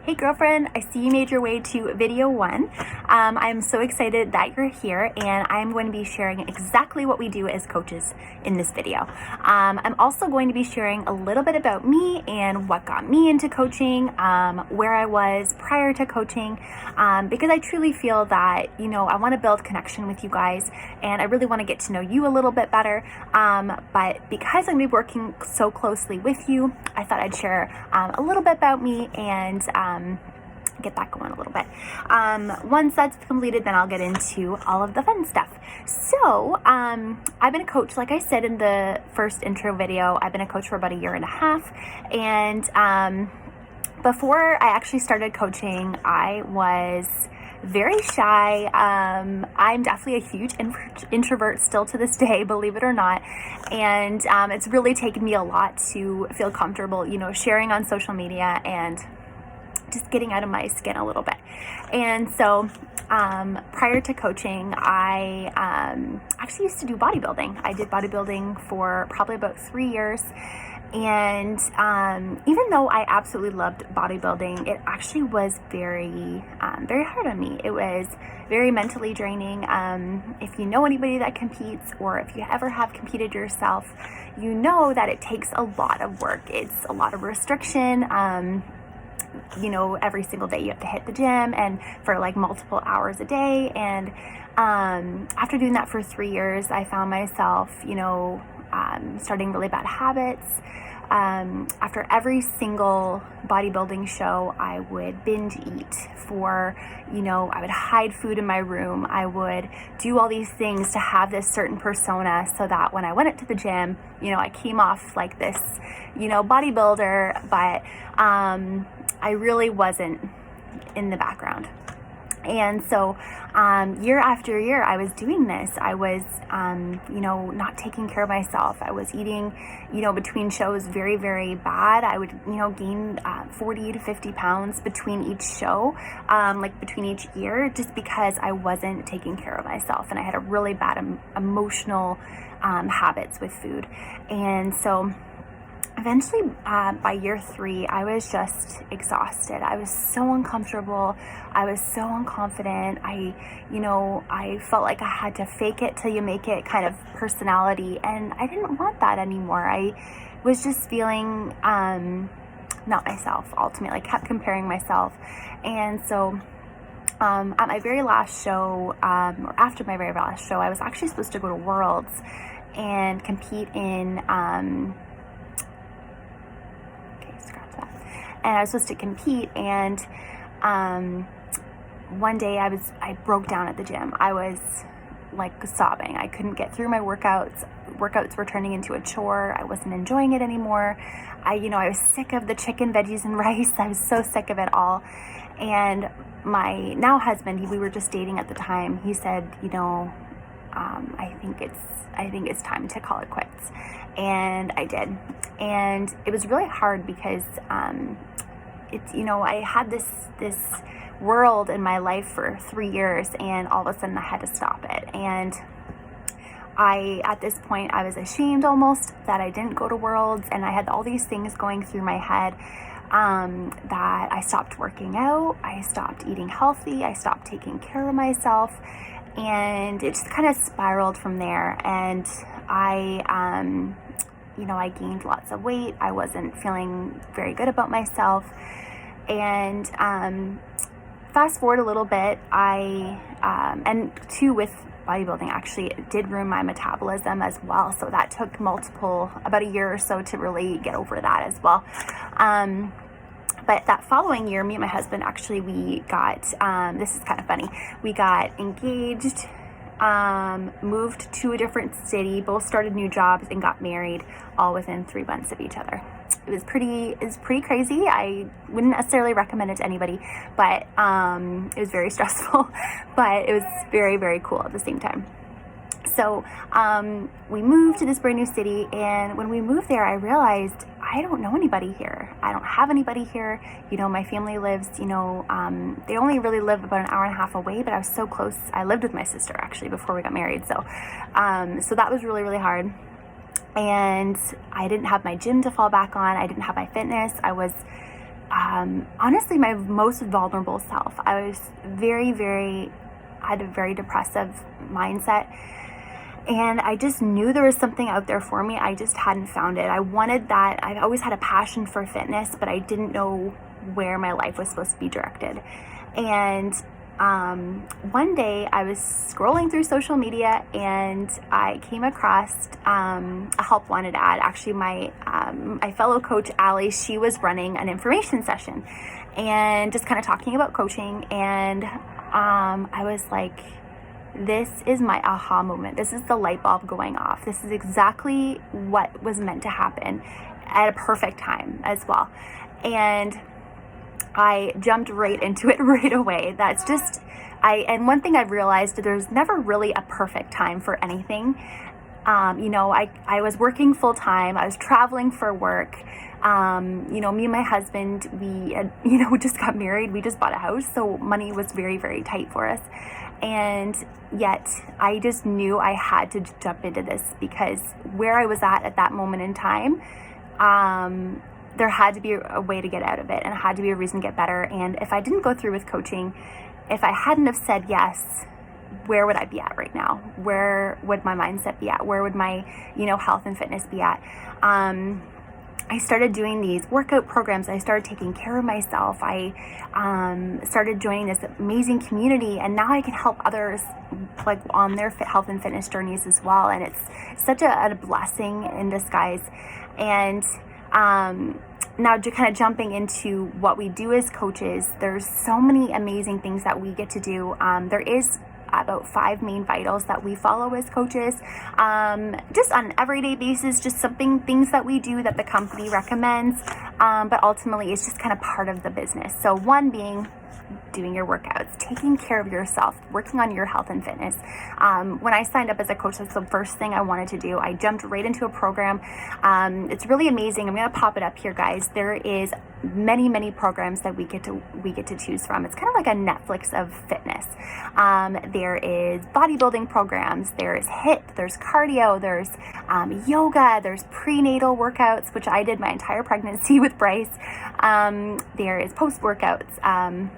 Hey girlfriend, I see you made your way to video one. I'm so excited that you're here, and I'm going to be sharing exactly what we do as coaches in this video. I'm also going to be sharing a little bit about me and what got me into coaching, where I was prior to coaching, because I truly feel that, I want to build connection with you guys, and I really want to get to know you a little bit better. But because I'm going to be working so closely with you, I thought I'd share a little bit about me and get that going a little bit. Once that's completed, then I'll get into all of the fun stuff. So I've been a coach, like I said in the first intro video. I've been a coach for about 1.5 years, and before I actually started coaching, I was very shy. I'm definitely a huge introvert still to this day, believe it or not. And it's really taken me a lot to feel comfortable, sharing on social media and just getting out of my skin a little bit. And so prior to coaching, I actually used to do bodybuilding. I did bodybuilding for probably about 3 years. And even though I absolutely loved bodybuilding, it actually was very hard on me. It was very mentally draining. If you know anybody that competes, or if you ever have competed yourself, you know that it takes a lot of work. It's a lot of restriction. Every single day you have to hit the gym, and for like multiple hours a day. And after doing that for 3 years, I found myself, starting really bad habits. After every single bodybuilding show, I would binge eat for, I would hide food in my room. I would do all these things to have this certain persona so that when I went into the gym, I came off like this, bodybuilder, but I really wasn't in the background. And so year after year, I was doing this. I was, not taking care of myself. I was eating, between shows very, very bad. I would, gain 40 to 50 pounds between each show, between each year, just because I wasn't taking care of myself. And I had a really bad emotional habits with food. And so eventually, by year 3, I was just exhausted. I was so uncomfortable. I was so unconfident. I felt like I had to fake it till you make it kind of personality. And I didn't want that anymore. I was just feeling not myself, ultimately. I kept comparing myself. And so at my very last show, or after my very last show, I was actually supposed to go to Worlds and compete in... and I was supposed to compete, and one day I broke down at the gym. I was like sobbing. I couldn't get through my workouts. Workouts were turning into a chore. I wasn't enjoying it anymore. I was sick of the chicken, veggies, and rice. I was so sick of it all. And my now husband, we were just dating at the time, he said, I think it's time to call it quits. And I did. And it was really hard because I had this world in my life for 3 years, and all of a sudden I had to stop it. And at this point, I was ashamed almost that I didn't go to Worlds, and I had all these things going through my head, that I stopped working out, I stopped eating healthy, I stopped taking care of myself, and it just kind of spiraled from there. And I gained lots of weight. I wasn't feeling very good about myself. And fast forward a little bit, with bodybuilding, actually, it did ruin my metabolism as well. So that took about a year or so to really get over that as well. But that following year, me and my husband, actually, we got, this is kind of funny, we got engaged, moved to a different city, both started new jobs, and got married all within 3 months of each other. It was pretty crazy. I wouldn't necessarily recommend it to anybody, but it was very stressful, but it was very, very cool at the same time. So we moved to this brand new city, and when we moved there, I realized I don't know anybody here. I don't have anybody here. My family lives, they only really live about 1.5 hours away, but I was so close. I lived with my sister actually before we got married. So that was really, really hard. And I didn't have my gym to fall back on. I didn't have my fitness. I was honestly my most vulnerable self. I was I had a very depressive mindset. And I just knew there was something out there for me. I just hadn't found it. I wanted that. I've always had a passion for fitness, but I didn't know where my life was supposed to be directed. And one day I was scrolling through social media and I came across a help wanted ad. Actually, my fellow coach, Allie, she was running an information session and just kind of talking about coaching. And I was like, this is my aha moment. This is the light bulb going off. This is exactly what was meant to happen at a perfect time as well. And I jumped right into it right away. That's just, and one thing I've realized, there's never really a perfect time for anything. I was working full time. I was traveling for work. Me and my husband, we had, just got married. We just bought a house. So money was very, very tight for us. And yet I just knew I had to jump into this because where I was at that moment in time, there had to be a way to get out of it, and it had to be a reason to get better. And if I didn't go through with coaching, if I hadn't have said yes, where would I be at right now? Where would my mindset be at? Where would my, health and fitness be at? I started doing these workout programs. I started taking care of myself. I started joining this amazing community, and now I can help others like on their health and fitness journeys as well. And it's such a blessing in disguise. And now to kind of jumping into what we do as coaches, there's so many amazing things that we get to do. There is about 5 main vitals that we follow as coaches, just on an everyday basis, just things that we do that the company recommends, but ultimately it's just kind of part of the business. So one being doing your workouts, taking care of yourself, working on your health and fitness. When I signed up as a coach, that's the first thing I wanted to do. I jumped right into a program. It's really amazing. I'm going to pop it up here, guys. There is many programs that we get to choose from. It's kind of like a Netflix of fitness. There is bodybuilding programs, there's HIIT, there's cardio, there's yoga, there's prenatal workouts, which I did my entire pregnancy with Bryce. There is post workouts.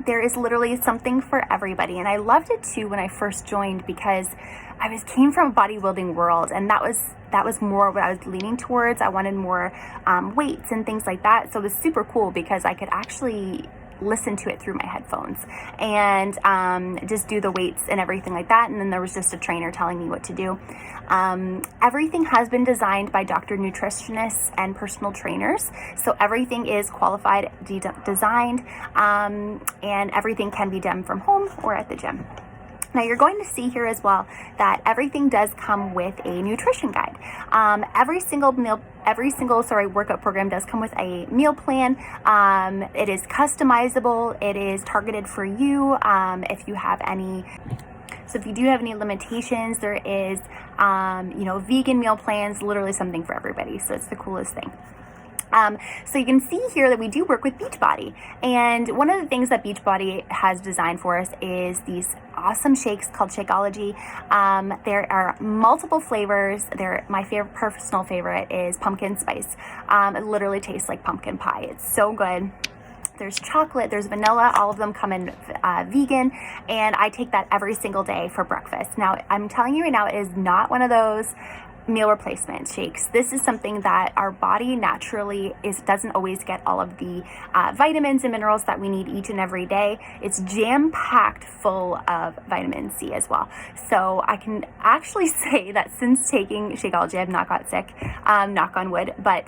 There is literally something for everybody. And I loved it too when I first joined, because I came from a bodybuilding world, and that was more what I was leaning towards. I wanted more weights and things like that. So it was super cool because I could actually listen to it through my headphones and just do the weights and everything like that. And then there was just a trainer telling me what to do. Everything has been designed by doctor nutritionists and personal trainers. So everything is qualified, designed, and everything can be done from home or at the gym. Now you're going to see here as well that everything does come with a nutrition guide. Every single workout program does come with a meal plan. It is customizable. It is targeted for you. If you do have any limitations, there is, vegan meal plans, literally something for everybody. So it's the coolest thing. So you can see here that we do work with Beachbody, and one of the things that Beachbody has designed for us is these awesome shakes called Shakeology. There are multiple flavors. My personal favorite is pumpkin spice. It literally tastes like pumpkin pie. It's so good. There's chocolate, there's vanilla, all of them come in vegan, and I take that every single day for breakfast. Now, I'm telling you right now, it is not one of those meal replacement shakes. This is something that our body naturally doesn't always get all of the vitamins and minerals that we need each and every day. It's jam-packed full of vitamin C as well. So I can actually say that since taking Shakeology, I've not got sick, knock on wood, but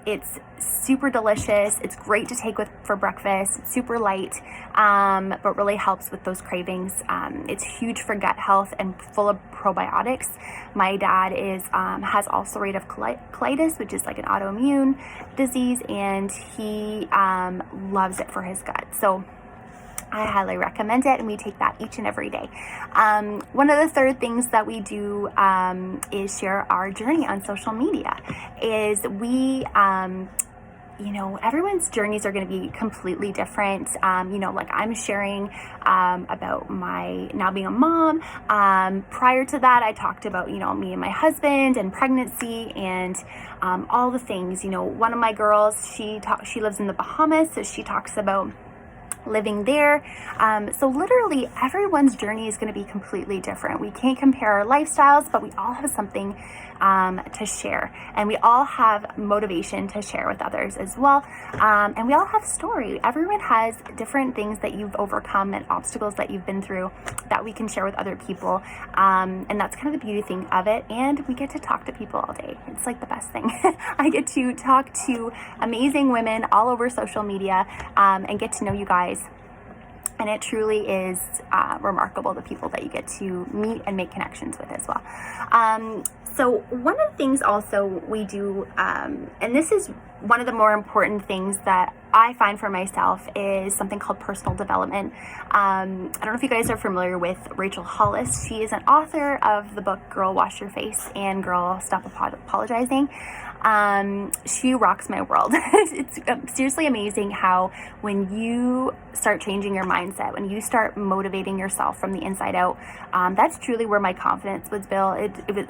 it's super delicious. It's great to take for breakfast. It's super light, but really helps with those cravings. It's huge for gut health and full of probiotics. My dad has ulcerative colitis, which is like an autoimmune disease, and he loves it for his gut. So I highly recommend it, and we take that each and every day. One of the third things that we do is share our journey on social media. you know, everyone's journeys are going to be completely different. You know, like I'm sharing about my now being a mom. Prior to that, I talked about, you know, me and my husband and pregnancy and all the things. You know, one of my girls, she lives in the Bahamas, so she talks about living there. So literally everyone's journey is going to be completely different. We can't compare our lifestyles, but we all have something to share, and we all have motivation to share with others as well. And we all have story. Everyone has different things that you've overcome and obstacles that you've been through that we can share with other people. And that's kind of the beauty thing of it. And we get to talk to people all day. It's like the best thing. I get to talk to amazing women all over social media and get to know you guys. And it truly is remarkable, the people that you get to meet and make connections with as well. So one of the things also we do, and this is one of the more important things that I find for myself, is something called personal development. I don't know if you guys are familiar with Rachel Hollis. She is an author of the book Girl Wash Your Face and Girl Stop Apologizing. She rocks my world. It's seriously amazing how when you start changing your mindset, when you start motivating yourself from the inside out, that's truly where my confidence was built. It was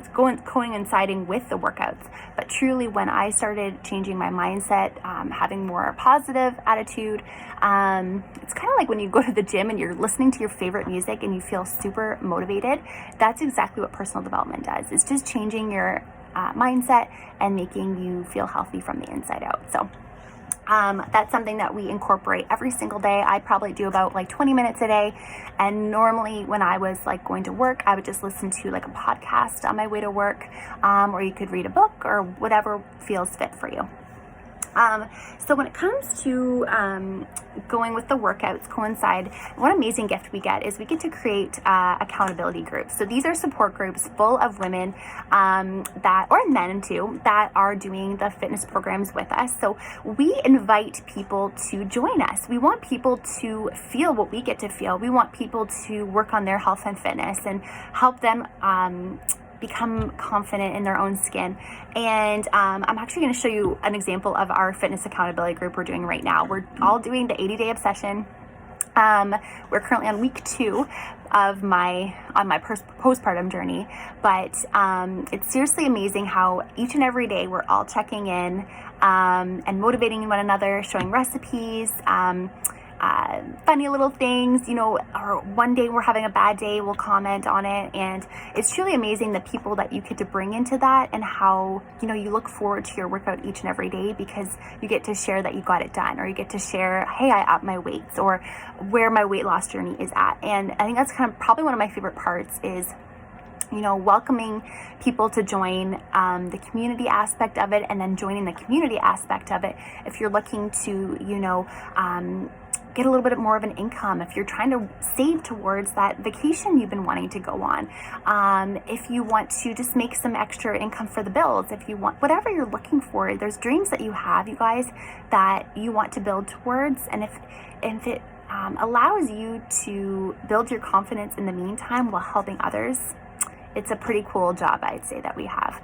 coinciding with the workouts, but truly when I started changing my mindset, having more positive attitude, it's kind of like when you go to the gym and you're listening to your favorite music and you feel super motivated. That's exactly what personal development does. It's just changing your mindset and making you feel healthy from the inside out. So that's something that we incorporate every single day. I probably do about like 20 minutes a day. And normally when I was like going to work, I would just listen to like a podcast on my way to work, or you could read a book or whatever feels fit for you. So when it comes to going with the workouts coincide, one amazing gift we get is we get to create accountability groups. So these are support groups full of women that, or men too, that are doing the fitness programs with us. So we invite people to join us. We want people to feel what we get to feel. We want people to work on their health and fitness and help them become confident in their own skin. And I'm actually going to show you an example of our fitness accountability group we're doing right now. We're all doing the 80-day obsession. We're currently on week 2 of my postpartum journey, but it's seriously amazing how each and every day we're all checking in and motivating one another, showing recipes, funny little things, you know, or one day we're having a bad day, we'll comment on it. And it's truly amazing the people that you get to bring into that, and how, you know, you look forward to your workout each and every day because you get to share that you got it done, or you get to share, hey, I upped my weights, or where my weight loss journey is at. And I think that's kind of probably one of my favorite parts is, you know, welcoming people to join the community aspect of it, and then joining the community aspect of it if you're looking to, you know, get a little bit more of an income, if you're trying to save towards that vacation you've been wanting to go on, if you want to just make some extra income for the bills, if you want, whatever you're looking for, there's dreams that you have, you guys, that you want to build towards. And if it allows you to build your confidence in the meantime while helping others, it's a pretty cool job, I'd say, that we have.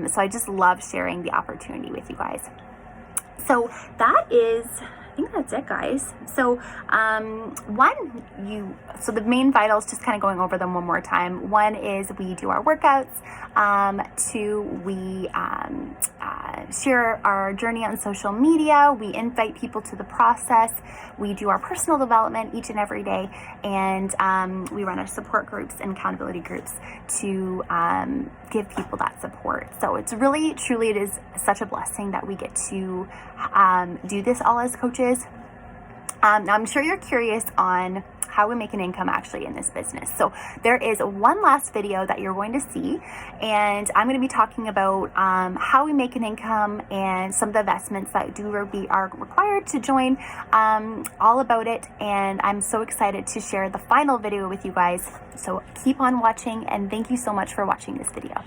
So I just love sharing the opportunity with you guys. So that is, I think that's it, guys. So so the main vitals, just kind of going over them one more time. 1 is we do our workouts. 2, we share our journey on social media. We invite people to the process. We do our personal development each and every day. And we run our support groups and accountability groups to give people that support. So it's really, truly, it is such a blessing that we get to do this all as coaches. Now I'm sure you're curious on how we make an income actually in this business. So there is one last video that you're going to see, and I'm going to be talking about how we make an income and some of the investments that are required to join, all about it. And I'm so excited to share the final video with you guys. So keep on watching, and thank you so much for watching this video.